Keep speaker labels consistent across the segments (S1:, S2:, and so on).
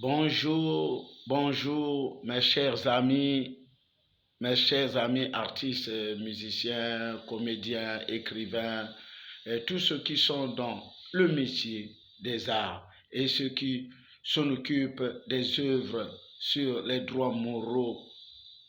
S1: Bonjour, bonjour mes chers amis artistes, musiciens, comédiens, écrivains, et tous ceux qui sont dans le métier des arts et ceux qui s'en occupent des œuvres sur les droits moraux,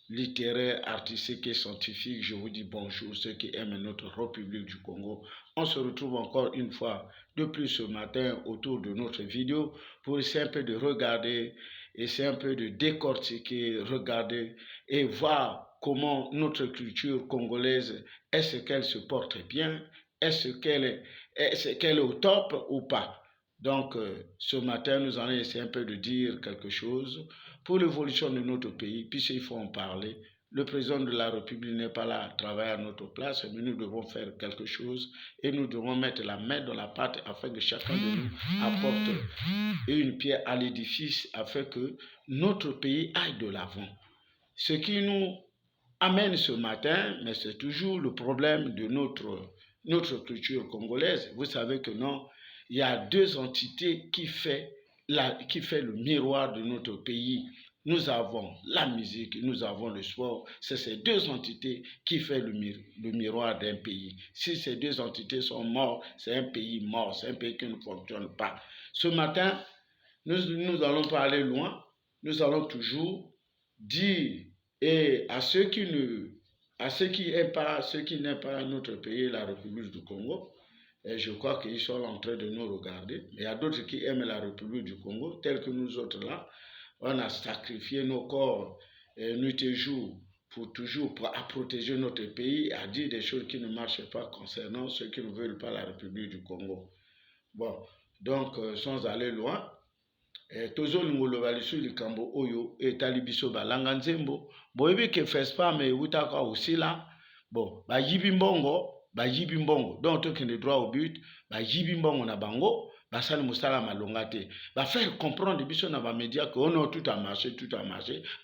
S1: littéraires, artistiques et scientifiques. Je vous dis bonjour, ceux qui aiment notre République du Congo. On se retrouve encore une fois de plus ce matin autour de notre vidéo pour essayer un peu de regarder, essayer un peu de décortiquer, regarder et voir comment notre culture congolaise, est-ce qu'elle se porte bien, est-ce qu'elle est au top ou pas. Donc, ce matin, nous allons essayer un peu de dire quelque chose pour l'évolution de notre pays, puisqu'il faut en parler. Le président de la République n'est pas là à travailler à notre place, mais nous devons faire quelque chose et nous devons mettre la main dans la pâte afin que chacun de nous apporte une pierre à l'édifice afin que notre pays aille de l'avant. Ce qui nous amène ce matin, mais c'est toujours le problème de notre culture congolaise. Vous savez que non, il y a deux entités qui fait le miroir de notre pays. Nous avons la musique, nous avons le sport. C'est ces deux entités qui font le miroir d'un pays. Si ces deux entités sont mortes, c'est un pays mort, c'est un pays qui ne fonctionne pas. Ce matin, nous allons pas aller loin. Nous allons toujours dire à ceux qui n'aiment pas notre pays, la République du Congo, et je crois qu'ils sont en train de nous regarder. Il y a d'autres qui aiment la République du Congo, tels que nous autres là. On a sacrifié nos corps nuit et jour pour protéger notre pays, à dire des choses qui ne marchent pas concernant ceux qui ne veulent pas la République du Congo. Bon, donc sans aller loin, tozolingo loba lisu likambo oyo etali biso balanga nzembo boyebi ke FESPAM eutaka osila bon bayibi mbongo donc tokende droit au but bayibi mbongo na bango basali mosala malonga te bafaire comprendre biso na bamédia que ono tout a marché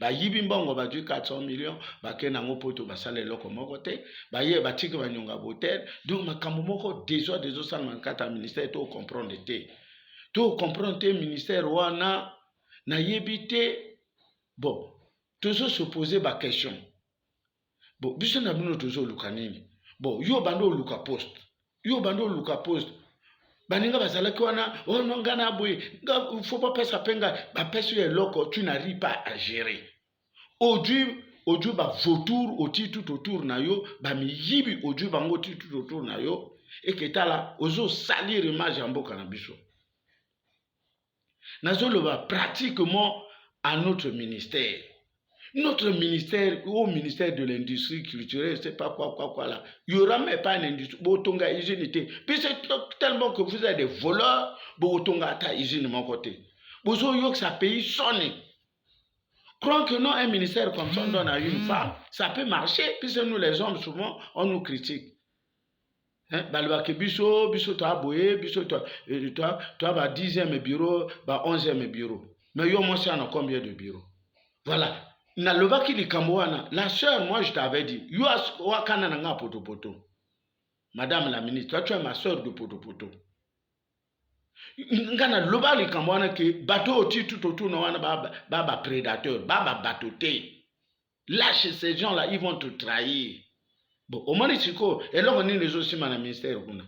S1: bayibi mbongo badwi 400 millions bakende yango poto basala eloko moko te baye batiki banyonga botel donc makambo moko dezosala na kati ya ministère to comprendre te to comprendre te ministère wana na yebi te bon tozo se poser ba question bon biso na bino tozo luka nini bon yo bando luka poste baninga bazalaki wana ono ngana boye nga faut pas pesa penga ba pesa eloko tu n'arrives pas à gérer oju ba vautour oti tout autour na yo ba miyibi oju bango tout autour na yo et que tala ozo salir image ya mboka na biso. Nazoloba pratiquement à notre ministère. Notre ministère, au ministère de l'industrie culturelle, c'est pas quoi là. Il n'y aura même pas une industrie. Botonga hygiène. Puis c'est tellement que vous êtes des voleurs, botonga ta hygiène de mon côté. Bozo yok ça pays sonne. Croyons que non, un ministère comme ça, on donne à une femme, ça peut marcher, puisque nous les hommes, souvent, on nous critique. Balbake biso to aboye biso to ba 10e bureau ba 11e bureau mais yo moi c'est en combien de bureaux voilà na lobaki likambo wana la sœur moi je t'avais dit yo wakana na nga poto madame la ministre toi tu es ma sœur de poto ngana loba likambo wana ke bateau oti tout autour na wana ba prédateur ba batoté lâche ces gens là ils vont te trahir. Bon, au moins siko eloko nini ezosima na ministère kuna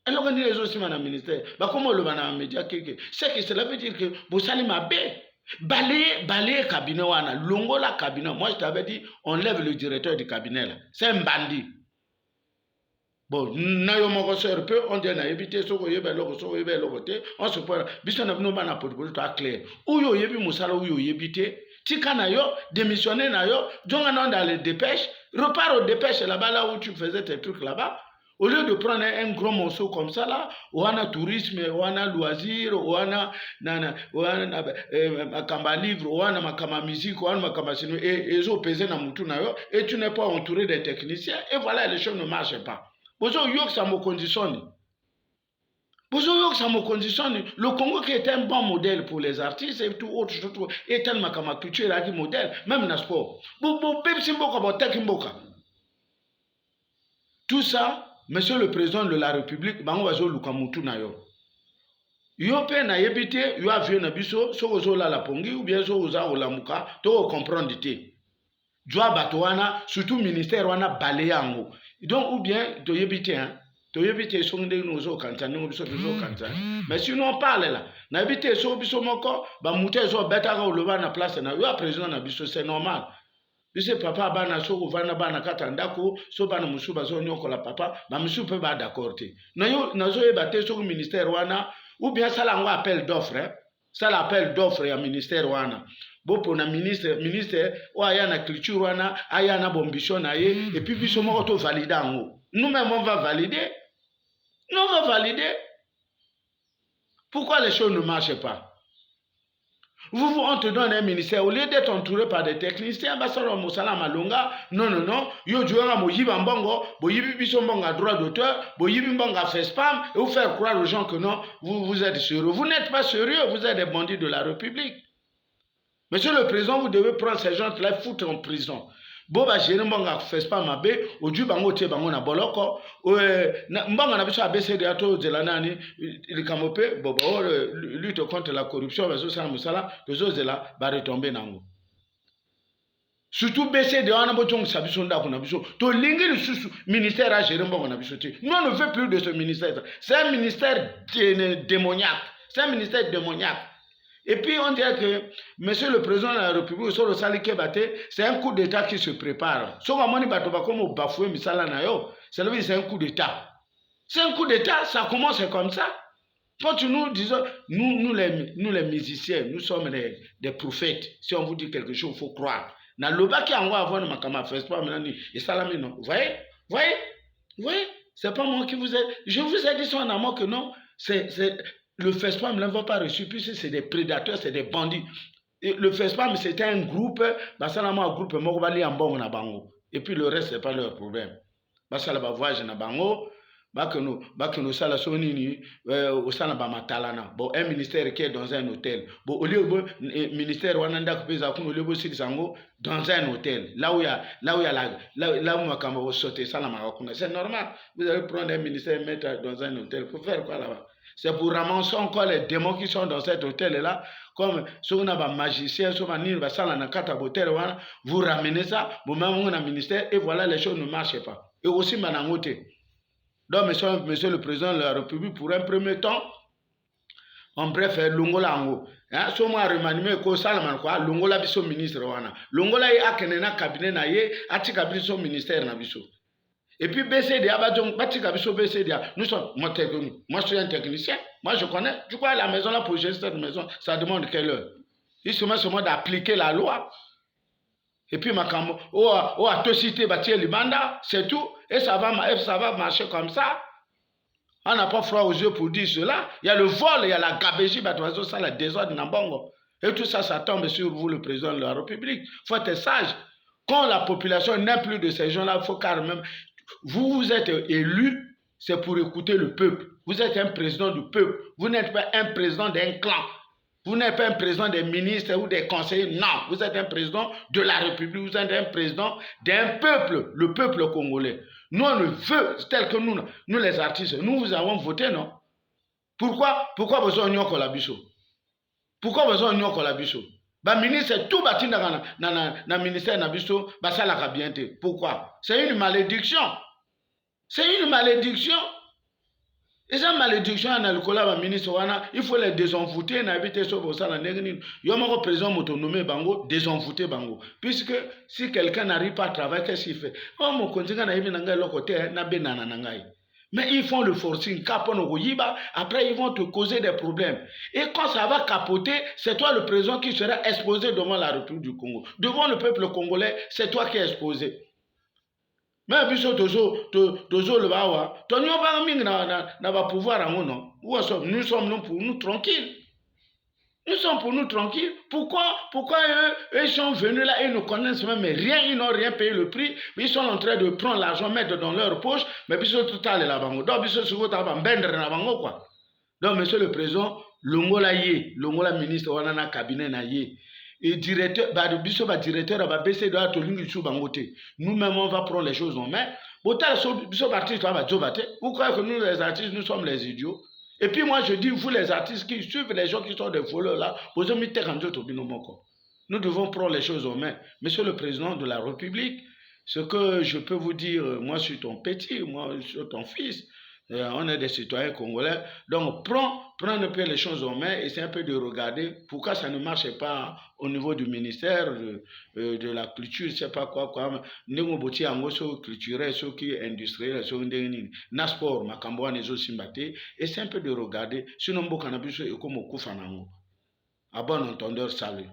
S1: eloko nini ezosima na ministère bakoma loba na média keke c'est que cela veut dire que bosali mabe balayer cabinet wana longola cabinet. Moi je t'avais dit on lève le directeur du cabinet là c'est un bandit. Bon na yo moko sœur peu on dit na ebité soko yeba eloko te on se point biso na bino bana poto to clair uyo yebi musala uyo yebité tika na yo démissionner na yo jonga non dans les dépêches. Repars aux dépêches là-bas, où tu faisais tes trucs là-bas. Au lieu de prendre un gros morceau comme ça là, ou on a tourisme, ou on a loisir, ou on a makamba livre, ou on a makamba musique, ou on a makamba cinéma, et ils ont pesé dans moutou na yo, et tu n'es pas entouré des techniciens, et voilà, les choses ne marchent pas. Bozo yok ça me conditionne. Le Congo qui est un bon modèle pour les artistes et tout autre chose est un makama culture qui modèle même dans le sport. Tout ça, monsieur le président de la République, bango bazo luka mutu na yo. Yo pe na yebite yo avion na biso soko zo la pongi ou bien zo za olamuka to comprendre te. Joa batoana surtout ministère wana baleyango. Donc ou bien to yebite hein. To yebite sonde no zo kanta no biso kanta. Mais sinon on parle là. Na yebite so biso moko ba muté zo beta ka oloba na place na yo président na biso c'est normal. Biso papa bana so vana bana kata ndako so bana musuba zo nyokola papa ba musu pe ba d'accord te. Na yo na zo yebate so ministère wana ou bien ça là on appelle d'offre hein? Ça l'appel d'offre ya ministère wana bopo na ministère o aya na culture wana aya na bombition na ye et puis biso moko to valider ngo nous-mêmes on va valider pourquoi les choses ne marchent pas. On te donne un ministère, au lieu d'être entouré par des techniciens, non, yo jouera moyiba mbongo, boyibi biso mbonga droit d'auteur, boyibi mbonga fait spam, et vous faire croire aux gens que non, vous êtes sérieux. Vous n'êtes pas sérieux, vous êtes des bandits de la République. Monsieur le Président, vous devez prendre ces gens-là et foutre en prison. Boba jere mbonga fait spam mabe, oju bango tie bango na boloko, mbonga na biso abcd ato zelanani, il kamope, bobo lutte contre la corruption, bazo sala musala, bezo zela ba retomber nango. Surtout BCD wana botong sabiso ndako na biso, to lingi lisusu ministère a gérer mbonga na biso te. Nous on ne veut plus de ce ministère. C'est un ministère démoniaque. C'est un ministère démoniaque. Et puis on dirait que Monsieur le Président de la République, c'est un coup d'État qui se prépare. C'est un coup d'État. C'est un coup d'État, ça commence comme ça. Quand nous disons, nous les musiciens, nous sommes des prophètes. Si on vous dit quelque chose, il faut croire. Dans le bas qui envoie avoir ma camarade, fait pas maintenant, et salami non. Vous voyez, c'est pas moi qui vous ai. Je vous ai dit ça en amont que non, le FESPAM ne va pas reçu, puisque c'est des prédateurs, c'est des bandits. Et le FESPAM, c'était un groupe, un groupe, et puis le reste, ce n'est pas leur problème. Basalaba voyage na bango, bakeno sala sonini, au salaba matalana. Bon, un ministère qui est dans un hôtel. Bon, au lieu de ministère Wananda Kupeza Kuno Lebo Silsango, dans un hôtel. Là où sauter salama. C'est normal. Vous allez prendre un ministère et mettre dans un hôtel. Pour faire quoi là-bas? C'est pour ramasser encore les démons qui sont dans cet hôtel-là. Comme si on a un magicien, si on a un hôtel, vous ramenez ça, vous mettez un ministère, et voilà, les choses ne marchent pas. Et aussi, Manangote. Donc, monsieur le Président de la République, pour un premier temps, en bref, Longola Ango. Si on a remanié, Longola biso ministre. Longola est à Kenena cabinet, à Tikabi son ministère. Et puis BCDA, nous sommes, moi je suis un technicien, moi je connais, tu crois la maison là pour gérer cette maison, ça demande quelle heure? Il se met d'appliquer la loi. Et puis ma cam, à te citer, Libanda, c'est tout, et ça va marcher comme ça. On n'a pas froid aux yeux pour dire cela. Il y a le vol, il y a la gabégie, ça, la désordre, Nambongo. Et tout ça, ça tombe sur vous, le Président de la République. Il faut être sage. Quand la population n'aime plus de ces gens-là, il faut quand même. Vous êtes élu, c'est pour écouter le peuple. Vous êtes un président du peuple. Vous n'êtes pas un président d'un clan. Vous n'êtes pas un président des ministres ou des conseillers. Non, vous êtes un président de la République. Vous êtes un président d'un peuple, le peuple congolais. Nous, on le veut, tel que nous les artistes, nous vous avons voté, non? Pourquoi besoin de nous la biso? Pourquoi besoin de nous la biso? Bah ministre tout bâti na ministère na biso bah ça la bien te. Pourquoi? C'est une malédiction. C'est une malédiction. Et cette malédiction na le collab ministre wana, il faut les désenvoûter na habiter sur ça la négni. Yo mo président motonomé bango désenvoûter bango. Puisque si quelqu'un n'arrive pas à travailler, qu'est-ce qu'il fait? Oh mon continent na hivi nanga lokote na benana nangai. Mais ils font le forcing, après ils vont te causer des problèmes. Et quand ça va capoter, c'est toi le président qui sera exposé devant la République du Congo. Devant le peuple congolais, c'est toi qui es exposé. Mais biso tozo le bawa, ton yo ba mingi na ba pouvoir non. Nous sommes pour nous tranquilles. Nous sommes pour nous tranquilles. Pourquoi eux sont venus là et ils ne connaissent même rien, ils n'ont rien payé le prix, mais ils sont en train de prendre l'argent, mettre dans leur poche, mais puis ils tout allé là-bas. Donc, ils sont quoi. Donc, monsieur le président, Longola ministre, on a un cabinet na yé. Et directeur, directeur, nous-mêmes, on va prendre les choses en main. Vous croyez que nous, les artistes, nous sommes les idiots? Et puis moi, je dis, vous les artistes qui suivent les gens qui sont des voleurs là, vous avez mis nous devons prendre les choses en main. Monsieur le Président de la République, ce que je peux vous dire, moi je suis ton petit, moi je suis ton fils, on est des citoyens congolais, donc prends un peu les choses en main et c'est un peu de regarder pourquoi ça ne marche pas au niveau du ministère de la culture, je ne sais pas quoi, ndenge boti yango so culturel, so qui industriel, so ndenge nini, na sport, makambo wana ezosimbate, et c'est un peu de regarder, sinon mboka na biso ekomo kufa nango. À bon entendeur, salut.